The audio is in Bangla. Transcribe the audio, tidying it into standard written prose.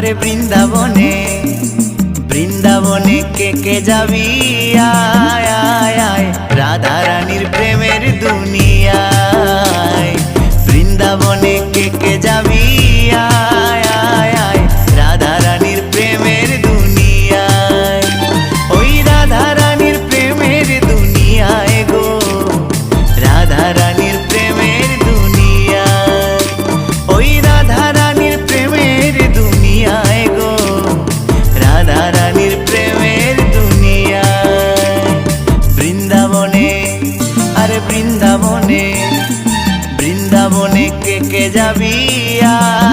আরে বৃন্দাবনে বৃন্দাবনে কে যাবি আয় আয় আয় রাধা রানীর প্রেমের দুনিয়ায়। বৃন্দাবনে কে যাবি আয় আয় আয় রাধা রানীর প্রেমের দুনিয়ায়। ওই রাধা রানীর প্রেমের দুনিয়ায় গো, রাধা রানীর প্রেমের দুনিয়ায়। ওই রাধা রানীর প্রেমের দুনিয়ায় গো, রাধা রানীর প্রেমের দুনিয়ায়। বৃন্দাবনে আরে বৃন্দাবনে বৃন্দাবনে কে যাবি আয়